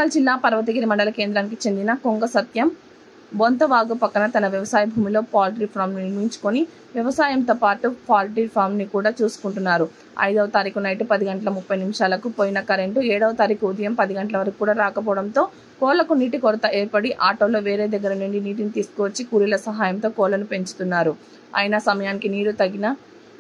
వరంగల్ జిల్లా పర్వతగిరి మండల కేంద్రానికి చెందిన కొంగ సత్యం బొంతవాగు పక్కన తన వ్యవసాయ భూమిలో పౌల్ట్రీ ఫామ్ నిర్మించుకొని వ్యవసాయంతో పాటు పౌల్ట్రీ ఫామ్ ని కూడా చూసుకుంటున్నారు. 5వ తారీఖు నైట్ 10:30 పోయిన కరెంటు 7వ తారీఖు ఉదయం 10 గంటల వరకు కూడా రాకపోవడంతో కోళ్లకు నీటి కొరత ఏర్పడి ఆటోలో వేరే దగ్గర నుండి నీటిని తీసుకువచ్చి కూలీల సహాయంతో కోళ్లను పెంచుతున్నారు. అయినా సమయానికి నీరు తగిన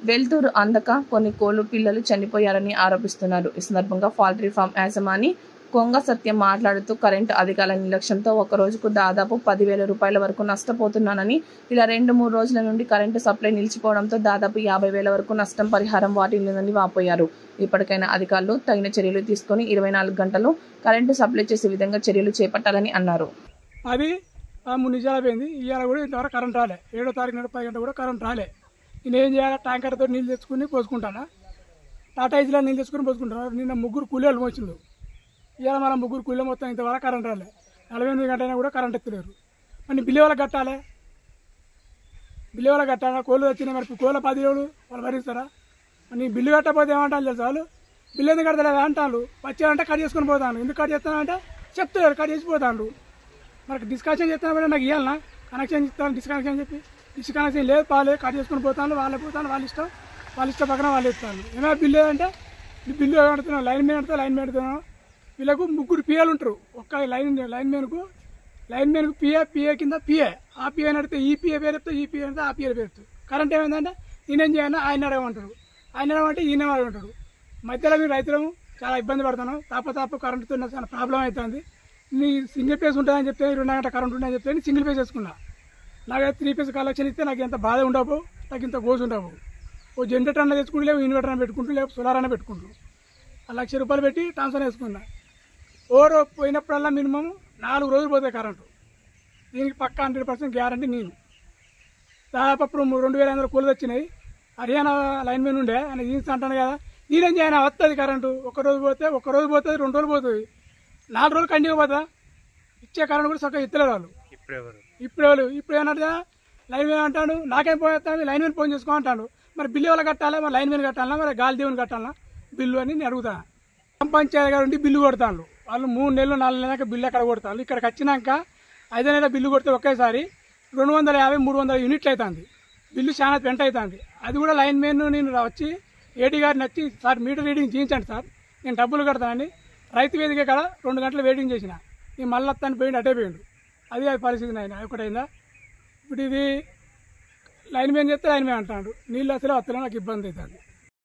వెల్తురు అందక కొన్ని కోళ్లు పిల్లలు చనిపోయారని ఆరోపిస్తున్నారు. ఈ సందర్భంగా పౌల్ట్రీ ఫామ్ యాజమాని కొంగ సత్యం మాట్లాడుతూ కరెంటు అధికారుల నిర్లక్ష్యంతో ఒక రోజుకు దాదాపు 10,000 రూపాయల వరకు నష్టపోతున్నానని, ఇలా 2-3 రోజుల నుండి కరెంటు సప్లై నిలిచిపోవడంతో దాదాపు 50,000 వరకు నష్టం పరిహారం వాటిల్లిందని వాపోయారు. ఇప్పటికైనా అధికారులు తగిన చర్యలు తీసుకుని 24 గంటలు కరెంటు సప్లై చేసే విధంగా చర్యలు చేపట్టాలని అన్నారు. అది 3 నిమిషాలు అయిపోయింది. ఇవాళ కూడా ఇంతవరకు కరెంట్ రాలే. 7వ తారీఖు 10 గంటలు కూడా కరెంట్ రాలే. నేనేం చేయాలి? ట్యాంకర్తో నీళ్ళు తెచ్చుకుని పోసుకుంటానా, టాటా ఏసీలో నీళ్ళు తెచ్చుకుని పోసుకుంటాను. నిన్న 3 కూలీలు వచ్చిండు. ఇవాళ మన 3 కూలీలు మొత్తం ఇంతవరకు కరెంట్ రాలే. 48 గంటలైనా కూడా కరెంట్ ఎత్తలేరు. మరి బిల్లు వాళ్ళకి కట్టాలి, బిల్లు వాళ్ళకి కట్టాలా? కోళ్ళు వచ్చినాయి, మరి కోళ్ళ 10 రోజులు వాళ్ళు భరిస్తారా? మరి బిల్లు కట్టకపోతే ఏమంటారు తెలుసు? వాళ్ళు బిల్లు ఎందుకు కడతలేదు అంటారు. వచ్చారంటే కట్ చేసుకుని పోతాను. ఎందుకు కట్ చేస్తానంటే చెప్తారు, కట్ చేసిపోతాను. మరి డిస్కనెక్షన్ చేస్తాను, నాకు ఇవ్వాలన్నా కనెక్షన్ ఇస్తాను, డిస్కనెక్షన్ చెప్పి డిస్కనెక్షన్ లేదు, పాలే కట్ చేసుకుని పోతాను. వాళ్ళే పోతాను, వాళ్ళ ఇష్టం పక్కన వాళ్ళు ఇస్తాను. ఏమైనా బిల్లు అంటే బిల్లు కడుతున్నాను, లైన్ మీద పెడుతున్నాను. వీళ్ళకు 3 పిఏలు ఉంటారు. ఒక్క లైన్ మెన్కు పిఏ కింద పిఏ, ఆ పిఏ నడితే ఈ పిఏ పేరు చెప్తే, ఈ పిఏ అంటే ఆ పిఏ పేరు. కరెంట్ ఏమైందంటే నేనేం చేయాలి, ఆయన అడగమంటాడు, ఆయన అడగమంటే ఈయన అడగమంటాడు. మధ్యలో మీరు రైతులము చాలా ఇబ్బంది పడుతున్నాం. తప్ప కరెంటుతో చాలా ప్రాబ్లం అవుతుంది. నీ సింగిల్ ఫేస్ ఉంటుందని చెప్తే 2 గంటల కరెంట్ ఉంటుందని చెప్తే నేను సింగిల్ ఫేస్ వేసుకున్నా. నాకు 3 ఫేస్ కలెక్షన్ ఇస్తే నాకు ఎంత బాధ ఉండవు, నాకు ఇంత గోజు ఉండవు. ఓ జనరేటర్ అన్న తెచ్చుకుంటూ, లేవు ఇన్వర్టర్ అన్న పెట్టుకుంటూ, లేవు సోలార్ అన్న పెట్టుకుంటూ 1,00,000 రూపాయలు పెట్టి ట్రాన్స్ఫర్ వేసుకున్నా. ఓరో పోయినప్పుడల్లా మినిమం 4 రోజులు పోతాయి కరెంటు. దీనికి పక్కా 100% గ్యారంటీ. నేను దాదాపు అప్పుడు 2,500 కూలీలు వచ్చినాయి. హర్యానా లైన్ మెన్ ఉండే, ఆయన జీన్స్ అంటాను కదా, నేనేం చేయను, వస్తుంది కరెంటు. 1 రోజు పోతే 1 రోజు పోతుంది, 2 రోజులు పోతుంది, 4 రోజులు కంటిన్యూ పోతా. ఇచ్చే కరెంట్ కూడా చక్కగా ఇస్తలేదు వాళ్ళు. ఇప్పుడు ఏమన్నా లైన్ మెన్ అంటాడు, నాకేం పోతాను, లైన్ మెన్ ఫోన్ చేసుకో అంటాడు. మరి బిల్లు ఎవరు కట్టాలా? మరి లైన్ మెన్ కట్టాలా, మరి గాలి దేవుని కట్టాలా బిల్లు అని నేను అడుగుతాను. గ్రామ పంచాయతీ గారు ఉండి బిల్లు కొడతాను. వాళ్ళు 3 నెలలు 4 నెలలకి బిల్లు ఎక్కడ కొడతాను. ఇక్కడికి వచ్చినాక 5వ నెల బిల్లు కొడితే ఒకేసారి 250-300 యూనిట్లు అవుతుంది. బిల్లు చాలా పెంట అవుతుంది. అది కూడా లైన్ మెన్ నేను వచ్చి ఏడీ గారిని వచ్చి, సార్ మీటర్ రీడింగ్ చేయించండి సార్, నేను డబ్బులు కడతానని రైతు వేదిక కాడ 2 గంటలు వెయిటింగ్ చేసిన. నేను మళ్ళీ వస్తాను పోయిండు, అటే పోయిండు. అది పరిస్థితి అయినా ఒకటైందా. ఇప్పుడు ఇది లైన్ మెన్ చెప్తే లైన్ మెన్ అంటాడు, నీళ్ళు అసలు నాకు ఇబ్బంది అవుతుంది.